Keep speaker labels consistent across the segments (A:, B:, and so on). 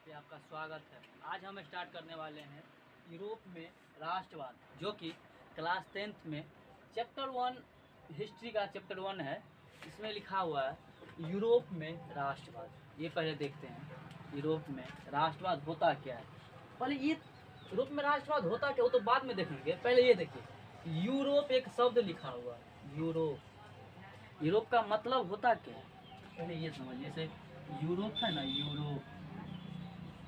A: पे आपका स्वागत है। आज हम स्टार्ट करने वाले हैं यूरोप में राष्ट्रवाद, जो कि क्लास 10th में चैप्टर 1 हिस्ट्री का चैप्टर 1 है। इसमें लिखा हुआ है यूरोप में राष्ट्रवाद। ये पहले देखते हैं यूरोप में राष्ट्रवाद होता क्या है। पहले ये यूरोप में राष्ट्रवाद होता क्या वो तो बाद में देखेंगे। पहले ये देखिए, यूरोप एक शब्द लिखा हुआ है। यूरोप का मतलब होता क्या है पहले ये समझिए। जैसे यूरोप है ना,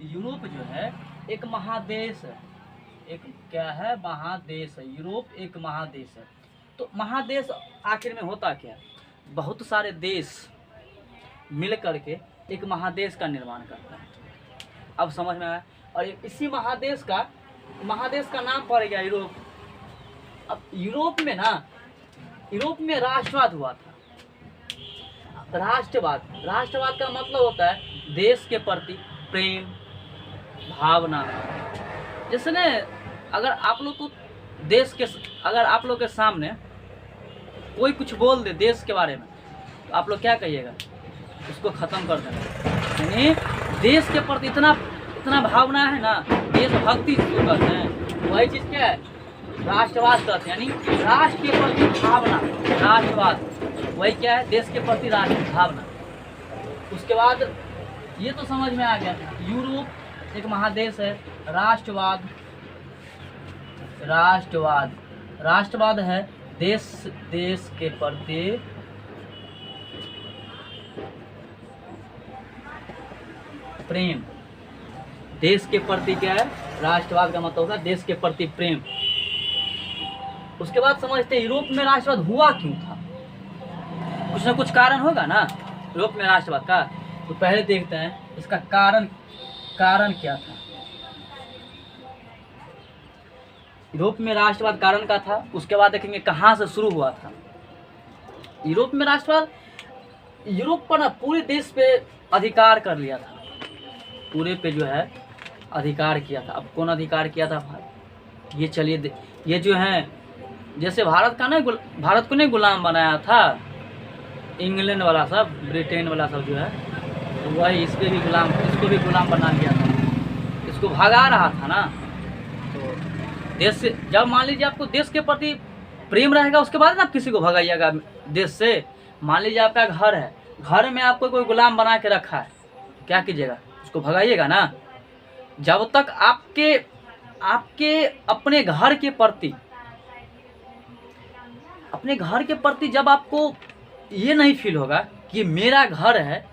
A: यूरोप जो है एक महादेश है। एक क्या है? महादेश है। यूरोप एक महादेश है। तो महादेश आखिर में होता क्या है? बहुत सारे देश मिल करके एक महादेश का निर्माण करता है। अब समझ में आया। और इसी महादेश का नाम पड़ गया यूरोप। अब यूरोप में राष्ट्रवाद हुआ था। राष्ट्रवाद का मतलब होता है देश के प्रति प्रेम भावना। जैसे न, अगर आप लोग के सामने कोई कुछ बोल दे देश के बारे में, तो आप लोग क्या कहिएगा? उसको खत्म कर देना। यानी देश के प्रति इतना भावना है ना, देशभक्ति जिसको कहते हैं, वही चीज़ क्या है? राष्ट्रवाद कहते हैं। यानी राष्ट्र के प्रति भावना, राष्ट्रवाद वही क्या है? देश के प्रति राष्ट्र भावना। उसके बाद ये तो समझ में आ गया, यूरोप एक महादेश है। राष्ट्रवाद है देश के प्रति प्रेम। देश के प्रति क्या है? राष्ट्रवाद का मतलब होगा देश के प्रति प्रेम। उसके बाद समझते हैं यूरोप में राष्ट्रवाद हुआ क्यों था। कुछ ना कुछ कारण होगा ना यूरोप में राष्ट्रवाद का। तो पहले देखते हैं इसका कारण क्या था। यूरोप में राष्ट्रवाद कारण का था। उसके बाद देखेंगे कहाँ से शुरू हुआ था। यूरोप में राष्ट्रवाद यूरोप पर ना पूरे देश पे अधिकार कर लिया था। पूरे पे जो है अधिकार किया था। अब कौन अधिकार किया था भाई? ये चलिए, ये जो है जैसे भारत को नहीं गुलाम बनाया था इंग्लैंड वाला सब, ब्रिटेन वाला सब जो है, तो वही इसको भी गुलाम बना लिया था। इसको भगा रहा था ना। तो देश से जब मान लीजिए आपको देश के प्रति प्रेम रहेगा, उसके बाद ना आप किसी को भगाइएगा देश से। मान लीजिए आपका घर है, घर में आपको कोई गुलाम बना के रखा है, क्या कीजिएगा? उसको भगाइएगा ना। जब तक आपके अपने घर के प्रति जब आपको ये नहीं फील होगा कि मेरा घर है,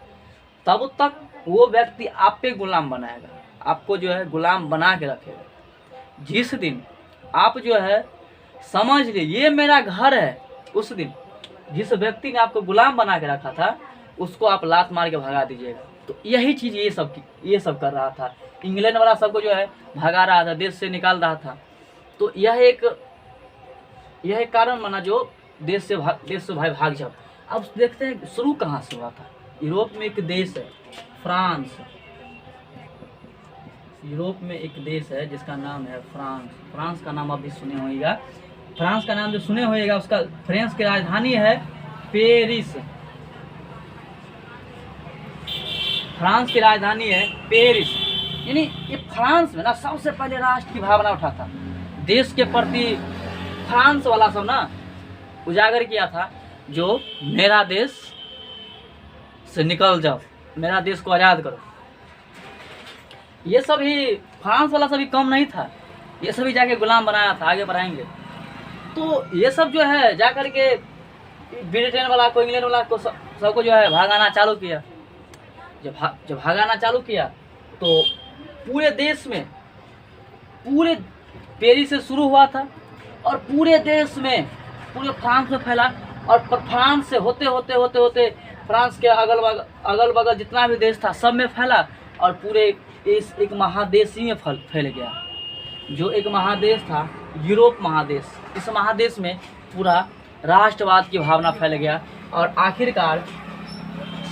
A: तब तक वो व्यक्ति आप पे गुलाम बनाएगा, आपको जो है गुलाम बना के रखेगा। जिस दिन आप जो है समझ लिए ये मेरा घर है, उस दिन जिस व्यक्ति ने आपको गुलाम बना के रखा था उसको आप लात मार के भगा दीजिएगा। तो यही चीज़ ये सब कर रहा था। इंग्लैंड वाला सबको जो है भगा रहा था, देश से निकाल रहा था। तो यह एक कारण बना जो देश से भाई भाग जाओ। अब देखते हैं शुरू कहाँ से हुआ था। यूरोप में एक देश है फ्रांस। यूरोप में एक देश है जिसका नाम है फ्रांस। फ्रांस का नाम आप भी सुने होइएगा। फ्रांस का नाम जो सुने होइएगा, उसका फ्रांस की राजधानी है पेरिस। फ्रांस की राजधानी है पेरिस। यानी ये फ्रांस में ना सबसे पहले राष्ट्र की भावना उठा था। देश के प्रति फ्रांस वाला सब ना उजागर किया था, जो मेरा देश से निकल जाओ, मेरा देश को आज़ाद करो। ये सभी फ्रांस वाला सभी कम नहीं था, ये सभी जाके गुलाम बनाया था। आगे बढ़ाएंगे तो ये सब जो है जाकर के ब्रिटेन वाला को, इंग्लैंड वाला को, सबको जो है भागाना चालू किया। जब भागाना चालू किया तो पूरे देश में, पूरे पेरिस से शुरू हुआ था और पूरे देश में, पूरे फ्रांस में फैला। और फ्रांस से होते फ्रांस के अगल बगल जितना भी देश था सब में फैला और पूरे इस एक महादेश ही में फैल गया। जो एक महादेश था यूरोप महादेश, इस महादेश में पूरा राष्ट्रवाद की भावना फैल गया और आखिरकार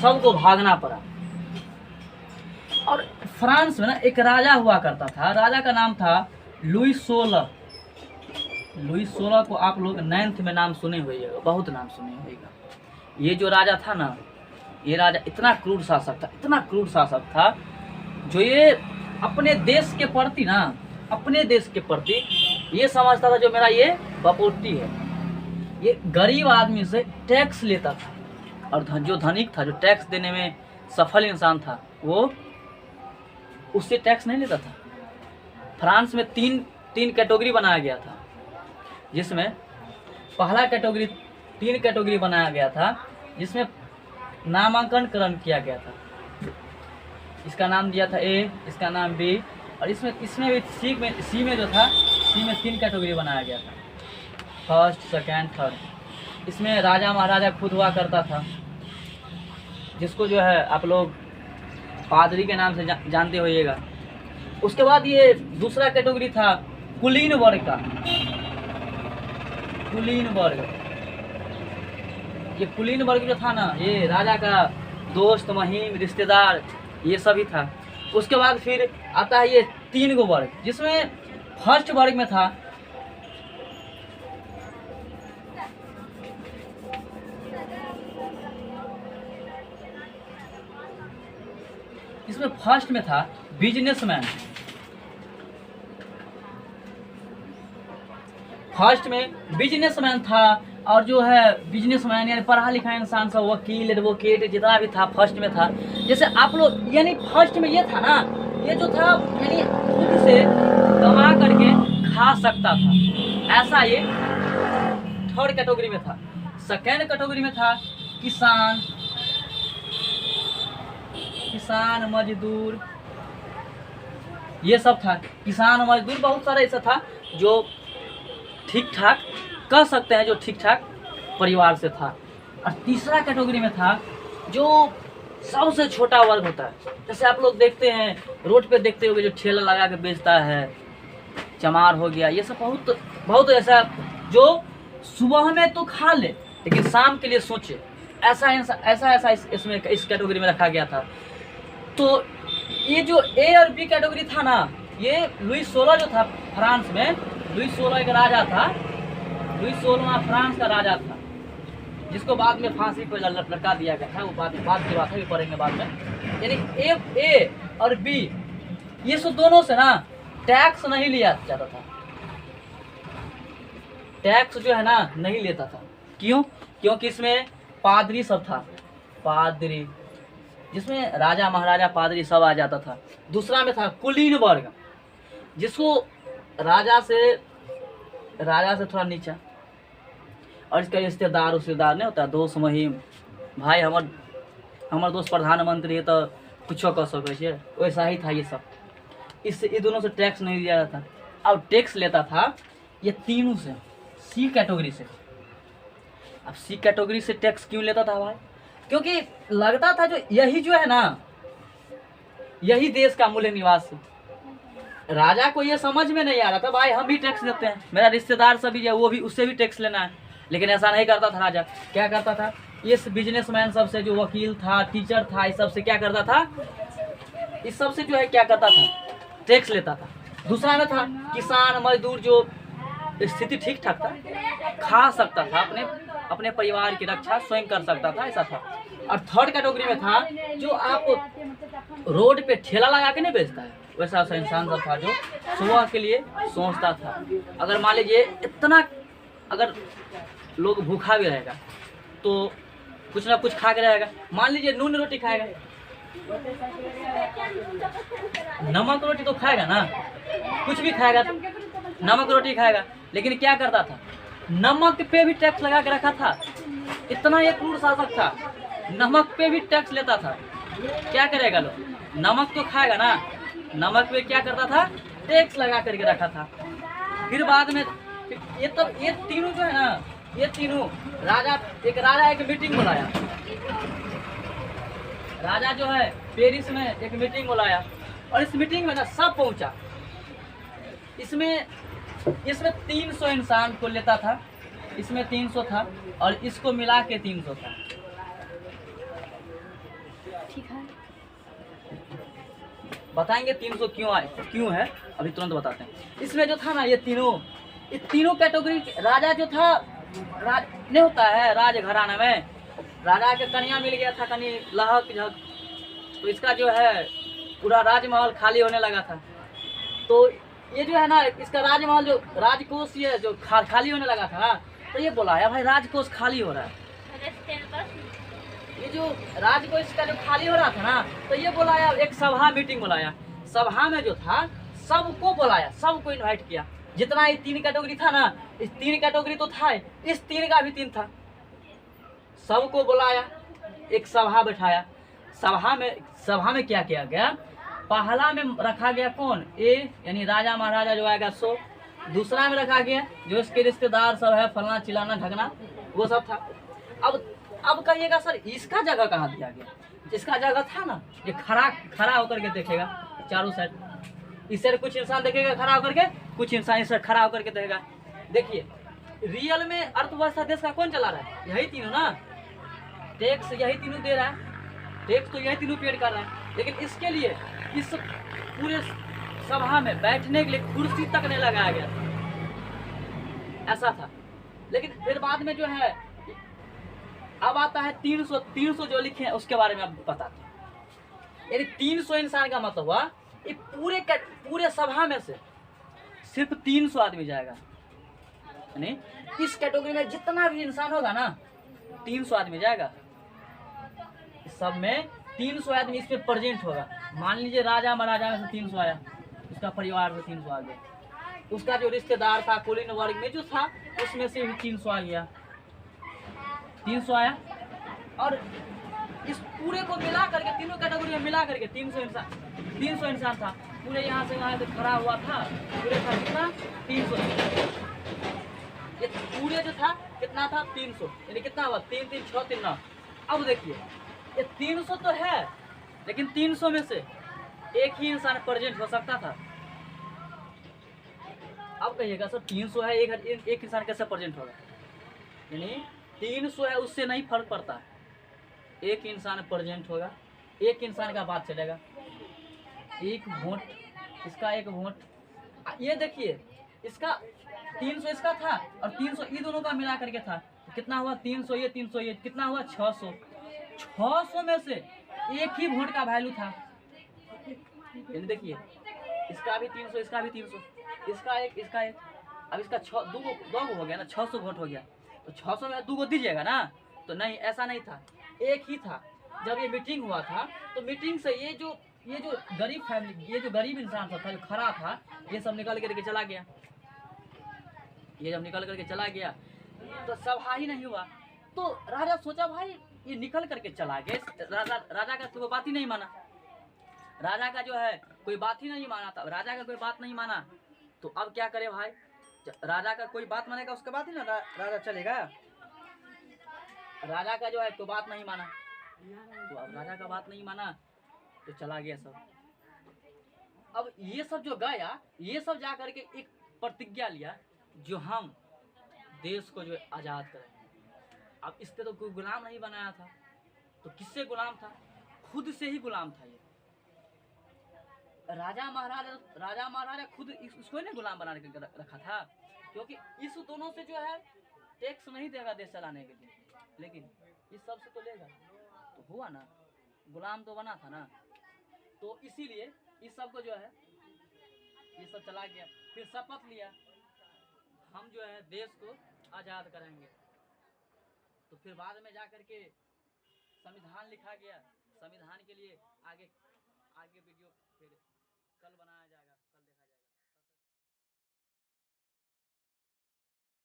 A: सबको भागना पड़ा। और फ्रांस में ना एक राजा हुआ करता था। राजा का नाम था लुई 16। लुई 16 को आप लोग 9th में नाम सुने होइएगा, बहुत नाम सुने होइएगा। ये जो राजा था ना, ये राजा इतना क्रूर शासक था जो ये अपने देश के प्रति ना, अपने देश के प्रति ये समझता था जो मेरा ये प्रॉपर्टी है, ये गरीब आदमी से टैक्स लेता था, और जो धनिक था, जो टैक्स देने में सफल इंसान था, वो उससे टैक्स नहीं लेता था। फ्रांस में तीन कैटेगरी बनाया गया था, जिसमें पहला कैटेगरी 3 कैटेगरी बनाया गया था, जिसमें नामांकन किया गया था। इसका नाम दिया था ए, इसका नाम बी, और इसमें भी सी में जो था, सी में 3 कैटेगरी बनाया गया था, फर्स्ट, सेकेंड, थर्ड। इसमें राजा महाराजा खुद हुआ करता था, जिसको जो है आप लोग पादरी के नाम से जानते होइएगा। उसके बाद ये दूसरा कैटेगरी था कुलीन वर्ग का। कुलीन वर्ग, ये कुलीन वर्ग जो था ना, ये राजा का दोस्त, महीम, रिश्तेदार, ये सभी था। उसके बाद फिर आता है ये 3 गो वर्ग, जिसमें फर्स्ट वर्ग में था बिजनेसमैन। फर्स्ट में बिजनेसमैन था, और जो है बिजनेसमैन यानी पढ़ा लिखा इंसान सब, वकील, एडवोकेट, जितना भी था फर्स्ट में था। जैसे आप लोग यानी फर्स्ट में ये था ना, ये जो था यानी खुद से कमा करके खा सकता था, ऐसा ये थर्ड कैटेगरी में था। सेकेंड कैटेगरी में था किसान, मजदूर, ये सब था। किसान, मजदूर, बहुत सारा ऐसा था जो ठीक ठाक कह सकते हैं, जो ठीक ठाक परिवार से था। और तीसरा कैटेगरी में था जो सबसे छोटा वर्ग होता है। जैसे आप लोग देखते हैं, रोड पे देखते होंगे, जो ठेला लगा के बेचता है, चमार हो गया, ये सब बहुत ऐसा जो सुबह में तो खा ले लेकिन शाम के लिए सोचे, ऐसा इसमें इस कैटेगरी में रखा गया था। तो ये जो ए और बी कैटेगरी था ना, ये लुई 16 जो था फ्रांस में, लुई 16 एक राजा था, लुई 16वां फ्रांस का राजा था, जिसको बाद में फांसी पर लटका दिया गया था। वो बाद की बात है, भी पढ़ेंगे बाद में। यानी ए और बी, ये सब दोनों से ना टैक्स नहीं लिया जाता था, टैक्स जो है ना नहीं लेता था। क्यों? क्योंकि इसमें पादरी सब था, पादरी, जिसमें राजा महाराजा पादरी सब आ जाता था। दूसरा में था कुलीन वर्ग, जिसको राजा से थोड़ा नीचा, और इसका रिश्तेदार नहीं होता, दोस्त, महीम, भाई, हमर दोस्त प्रधानमंत्री है तो कुछ कह सके, वैसा ही था ये सब। इससे ये दोनों से टैक्स नहीं लिया जाता। अब टैक्स लेता था ये तीनों से, सी कैटेगरी से। अब सी कैटेगरी से टैक्स क्यों लेता था भाई? क्योंकि लगता था जो यही जो है ना, यही देश का मूल निवासी। राजा को ये समझ में नहीं आ रहा था भाई हम भी टैक्स देते हैं, मेरा रिश्तेदार सभी है वो भी, उससे भी टैक्स लेना है। लेकिन ऐसा नहीं करता था राजा। क्या करता था? इस बिजनेसमैन सबसे, जो वकील था, टीचर था, इस सबसे क्या करता था? इस सबसे जो है क्या करता था? टैक्स लेता था। दूसरा में था किसान, मजदूर, जो स्थिति ठीक ठाक था, खा सकता था, अपने परिवार की रक्षा स्वयं कर सकता था, ऐसा था। और थर्ड कैटेगरी में था जो आप रोड पे ठेला लगा के नहीं बेचता है, वैसा इंसान सब था जो सुबह के लिए सोचता था। अगर मान लीजिए इतना अगर लोग भूखा भी रहेगा तो कुछ ना कुछ खा के रहेगा। मान लीजिए नून रोटी खाएगा, नमक रोटी तो खाएगा ना, कुछ भी खाएगा तो नमक रोटी खाएगा। लेकिन क्या करता था? नमक पे भी टैक्स लगा के रखा था। इतना ये क्रूर शासक था, नमक पे भी टैक्स लेता था। क्या करेगा लोग? नमक तो खाएगा ना, नमक पे क्या करता था? टैक्स लगा करके रखा था। फिर बाद में ये तीनों जो है ना, ये तीनों राजा एक मीटिंग बुलाया। राजा जो है पेरिस में एक मीटिंग बुलाया, और इस मीटिंग में ना सब पहुंचा। इसमें 300 इंसान को लेता था, इसमें 300 था, और इसको मिला के 300 था। ठीक है, बताएंगे 300 क्यों है, अभी तुरंत बताते हैं। इसमें जो था ना ये तीनों कैटेगरी। राजा जो था, नहीं होता है राज घराना में, राजा के कन्या मिल गया था, कनी लहक झक, तो इसका जो है पूरा राजमहल खाली होने लगा था। तो ये जो है ना, इसका राजमहल जो राजकोष ये जो खाली होने लगा था, तो ये बुलाया भाई राजकोष खाली हो रहा है। ये जो राजकोष का जो खाली हो रहा था ना, तो ये बुलाया, एक सभा मीटिंग बुलाया। सभा में जो था सबको बुलाया, सबको इनवाइट किया। जितना ये 3 कैटेगरी था ना, इस 3 कैटेगरी तो था, इस 3 का भी 3 था। सबको बुलाया, एक सभा बैठाया। सभा में क्या किया गया, पहला में रखा गया कौन, ए यानी राजा महाराजा जो आएगा सो। दूसरा में रखा गया जो इसके रिश्तेदार सब है, फलना चिलाना ढकना, वो सब था। अब कहिएगा सर इसका जगह कहाँ दिया गया, इसका जगह था ना, ये खड़ा होकर के देखेगा चारों साइड। इस साइड कुछ इंसान देखेगा खड़ा होकर के, कुछ इंसान इस साइड खड़ा होकर के देखेगा। देखिए रियल में अर्थव्यवस्था देश का कौन चला रहा है, यही तीनों ना, टैक्स यही तीनों दे रहा है, टैक्स तो यही तीनों पेड कर रहा है। लेकिन इसके लिए इस पूरे सभा में बैठने के लिए कुर्सी तक नहीं लगाया गया था, ऐसा था। लेकिन फिर बाद में जो है अब आता है 300 जो लिखे हैं उसके बारे में अब बताते हैं। यानी 300 इंसान का मतलब हुआ ये पूरे सभा में से सिर्फ 300 आदमी जाएगा। यानी इस कैटेगरी में जितना भी इंसान होगा ना, 300 आदमी जाएगा। इस सब में 300 आदमी इसमें प्रेजेंट होगा। मान लीजिए राजा महाराजा में से 300 आया, उसका परिवार से 300 आ गया, उसका जो रिश्तेदार था कुलीन वर्ग में जो था उसमें से भी 300 आ गया, 300 आया। और इस पूरे को मिला करके, तीनों कैटेगरी में मिला करके 300 इंसान था। पूरे यहाँ से वहाँ से खड़ा हुआ था, पूरे था कितना, 300। ये पूरे जो था कितना था, 300। यानी कितना हुआ, 3 3 6 3 9। अब देखिए ये 300 तो है, लेकिन 300 में से एक ही इंसान प्रेजेंट हो सकता था। अब कहिएगा सर 300 है, एक इंसान कैसे प्रेजेंट होगा। यानी 300 है उससे नहीं फर्क पड़ता है, एक इंसान प्रेजेंट होगा, एक इंसान का बात चलेगा, एक वोट, इसका एक वोट। ये देखिए इसका 300 इसका था और 300 ये दोनों का मिला करके था, तो कितना हुआ, 300 ये 300 ये, कितना हुआ 600। 600 में से एक ही वोट का वैल्यू था। यानी देखिए इसका भी 300, इसका भी 300, इसका एक। अब इसका दो गो हो गया ना, 600 वोट हो गया, तो 600 में 2 गो दीजिएगा ना। तो नहीं, ऐसा नहीं था, एक ही था। जब ये मीटिंग हुआ था तो मीटिंग से ये जो गरीब फैमिली, ये जो गरीब इंसान था जो खड़ा था, ये सब निकल करके चला गया। ये जब निकल करके चला गया तो सभा ही नहीं हुआ। तो राजा सोचा भाई ये निकल करके चला गया, राजा का कोई बात ही नहीं माना, राजा का जो है कोई बात ही नहीं माना था, राजा का कोई बात नहीं माना। तो अब क्या करे भाई, राजा का कोई बात मानेगा उसके बाद ही ना राजा चलेगा। राजा का जो है कोई बात नहीं माना, तो अब राजा का बात नहीं माना तो चला गया सब। अब ये सब जो गया, ये सब जा करके एक प्रतिज्ञा लिया, जो हम देश को जो आज़ाद करेंगे। अब इससे तो कोई गुलाम नहीं बनाया था, तो किससे गुलाम था, खुद से ही गुलाम था ये। राजा महाराजा खुद इसको ही नहीं गुलाम बना के रखा था, क्योंकि इस दोनों से जो है टैक्स नहीं देगा देश चलाने के लिए, लेकिन इस सब से तो लेगा। तो हुआ ना, गुलाम तो बना था ना। तो इसीलिए इस सब को जो है ये सब चला गया। फिर शपथ लिया हम जो है देश को आज़ाद करेंगे। तो फिर बाद में जा कर के संविधान लिखा गया। संविधान के लिए आगे वीडियो फिर कल बनाया।